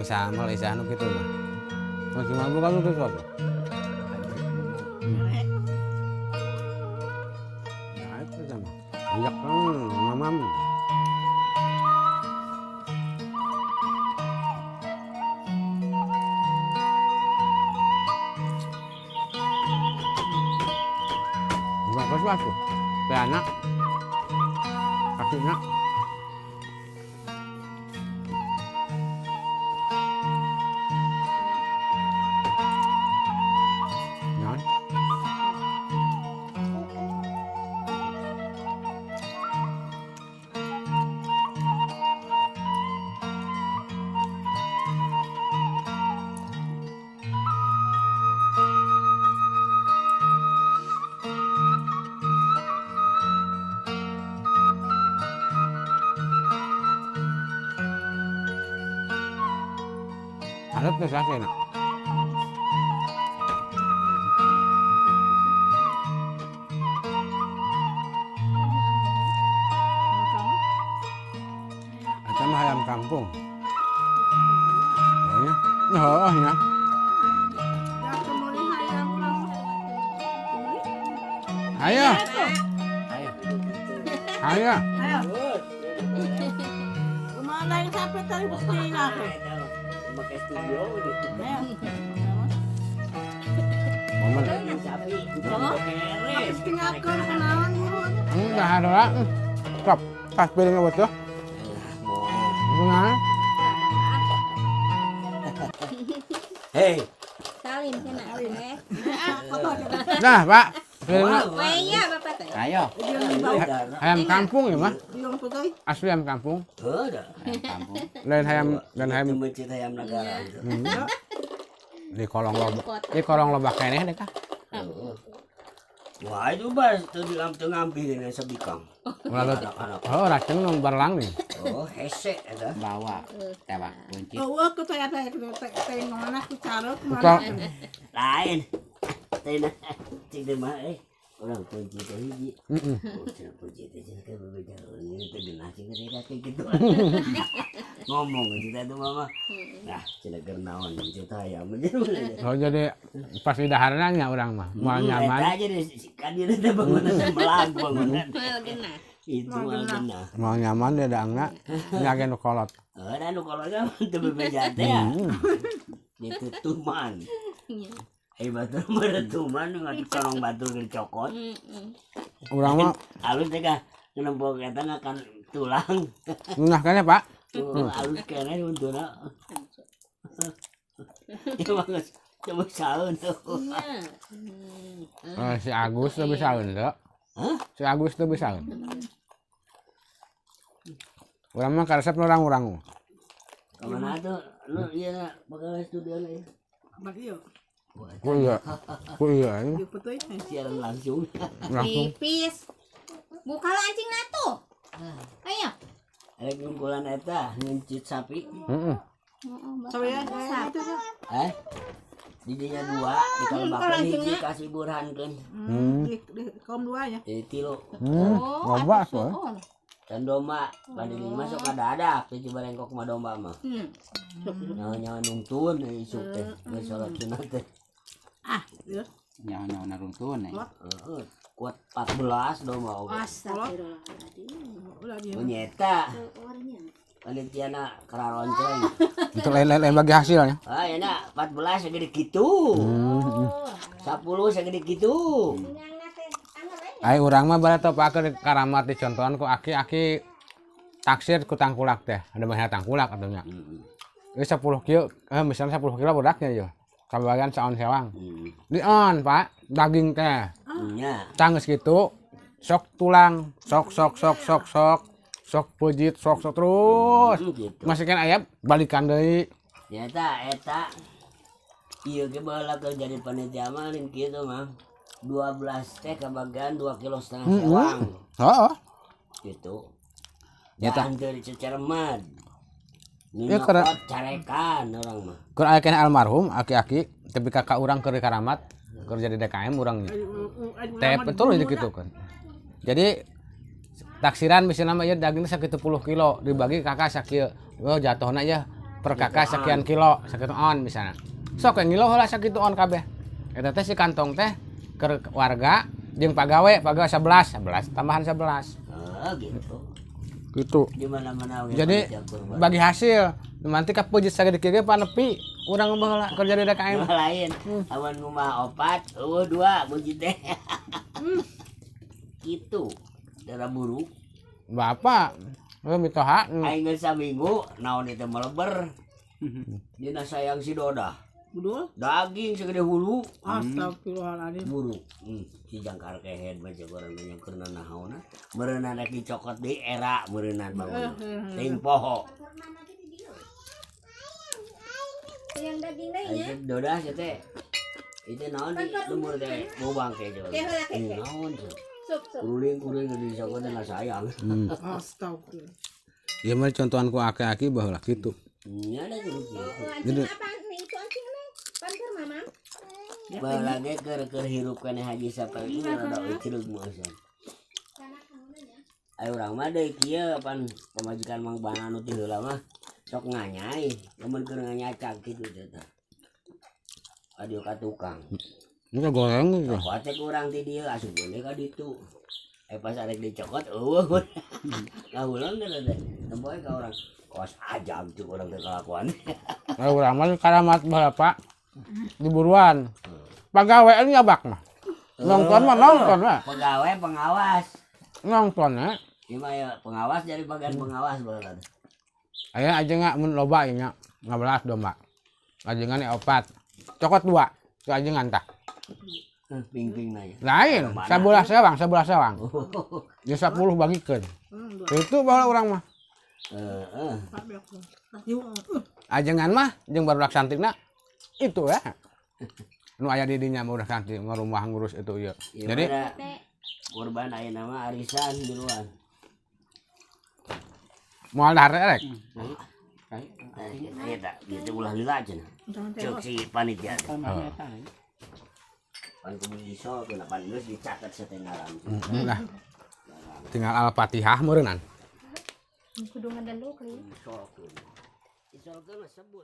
Isah anu kitu mah. Masih mabuk anu kitu apa? Nah, itu sama. Bijak mamam. Bagus aku. Anak. Kakinya. Ngon. Harap na sa akin. At sama ayam kampung. Oh ya? Oo, ya. Ayo. Ayo. Umalay ka pa tayo gusto nila ako. Studio gitu. Momen. Sapi. Tinggal ko kenalan dulu. Enggak ada lah. Stop. Pas piringnya buat tuh. Gimana? Hei. Salim kena eh. Nah, Pak. Piringnya Iya, Bapak teh. Ayo. ayam kampung ya, Mah? Yung putay. Asli ayam kampung. Ada. Kampung. Lain ayam Itu mencit ayam negara. di kolong lobak. Di kolong lobak keneh deh, Kak. Wah itu bas tuh ngambil ini sebikang. Lalu Anak-anak. oh, racun nang barlang nih. Oh hese ada. Bawa tebak kunci. Oo, ko tayo tayo tayo anak ko caro Buka. Lain. Tina. Cik mah orang kunci teh hiji. Heeh. Oh, cina kunci teh cina kayak berbeda. Ini teh genasi kayak gitu. Ngomong kita tuh mama. Nah, cina gernawan cerita ayam aja. Oh, jadi pas di daharannya orang mah mau nyaman. Aja deh kan dia teh bangunan melag bangunan. Genah. Itu mah genah. Mau nyaman dia ada enggak nyagen kolot. Ada nu kalau kan teu bebeja teh ya. Itu tuman. Batur meretuman nggak colong batur dicokot. Urang mah Halus teh kah nembok eta ngakan tulang. ngunah kan ya, Pak? Halus kene untuna. Itu mah geus coba saeun tuh. Iya. Si Agus teh bisa heuh. Hah? Si Agus teh bisa heuh. Urang mah karesep orang-orang. Kemana tuh? Lu iya bakal studio nih. Bagyo. Ku iya. Ku iya. Yung putay. Siaran langsung. Langsung. Pipis. Buka anjing natu. Ayo. Ada kumpulan eta ngencit sapi. Heeh. Saya itu ya. Didinya 2 dikalbakeun hiji kasih burhankeun. Di kaum dua ya. Jadi tilo. Loba soal. Dan domba banding masuk kada ada di Cibarengkok mah domba mah. Nyawa-nyawa nungtun isuk teh geus salat sunat teh. Ya. Nyawa naruntun nih. Kuat 14 domba oge. Astagfirullahaladzim. Ulah dia. Nyeta Orangnya. panitiana kararonceng. Itu lain bagi hasilnya. Ah ya 14 segede kitu. 10 segede kitu. Ai urang mah bala topakeun karamat dicontohan ku aki-aki taksir ku tangkulak teh. Ada banyak tangkulak atunya. Ini 10 kilo, misalnya 10 kilo budaknya ya. Kabagan saon sewang. Dion, Pak, daging teh. Nya. Tangges gitu, sok tulang, sok pujit, sok terus. Gitu. Masihkan ayam, balikan deui. Eta ieu ge baheula keur jadi panitia mah lain kitu mah. 12 teh kabagian 2,5 kilo sewang. Heeh. Gitu. Nyata. Jangan dari cecermat. Ya, Nina karena- pot carekan orang mah. Keur aya keneh almarhum aki-aki, tapi kakak urang keur di karamat, keur jadi DKM urangnya. Teh betul itu gitu kan. Jadi taksiran misalnya mah ya dagingnya sakitu 10 kilo dibagi kakak sakieu. Oh jatuhna ya per kakak sekian kilo sakitu on misalnya sok yang kilo heula sakitu on kabeh eta teh si kantong teh ke warga jeung pagawe 11 tambahan 11 gitu Di mana-mana oge jadi panitia kurban. bagi hasil nanti ka peujeut sagede kieu panepi urang baheula kerja di DKM lain awan rumah opat dua buji teh gitu darah buruk bapak mitoha aing geus saminggu naon itu meleber dina sayang si Doda Budul. daging segede hulu Astagfirullahaladzim. buruk si jangkar kehead baca orang banyak karena nahauna meureunan rek dicokot di era meureunan bangun ting poho Yang daging deh ya. aja Doda sih teh itu naon di lumur teh bau bangke coba naon sih Sup. kuring dicokot dengan sayang Astagfirullah. ieu mah contohan ku aki-aki baheula kitu nya ada gitu Anjing apa nih itu anjing nih? Panter mama. balage keur hirup kana haji sapa ieu rada ucreug mosan ayo urang mah deui kieu pan pamajikan Mang Bana nu ti heula mah sok nganyai lamun keur nganyacak kitu teh adio ka tukang ini goreng gitu kuate kurang ti dieu asup geuleuh ka ditu pas arek dicokot eueuh ngahulang teh tempoe ka urang kos ajab tuh urang teh kalakuan urang mah karamat baheula Pak diburuan pagawe nyabak mah nonton mah pegawai pengawas nonton ya ieu mah ya pengawas jadi bagian pengawas baheula aya ajengan mun loba ieu nya 15 domba ajengan 4 cokot 2 tu ajengan tah ping-ping na ya lain sabelah sewang ya 10 bagikeun itu baheula urang mah Pak Beok. Yuk. ajengan mah jeung barudak santikna itu ya nu aya di dinya mah udah santik rumah ngurus itu ieu jadi korban aya nama arisan di luar moal dahar rek eta gitu ulah lila cenah cek si panitia pan kudu iso teh pan geus dicatet setengaran nah tinggal al-fatihah meureunnan Kudu ngadanduk kali. isolkeun mah sebut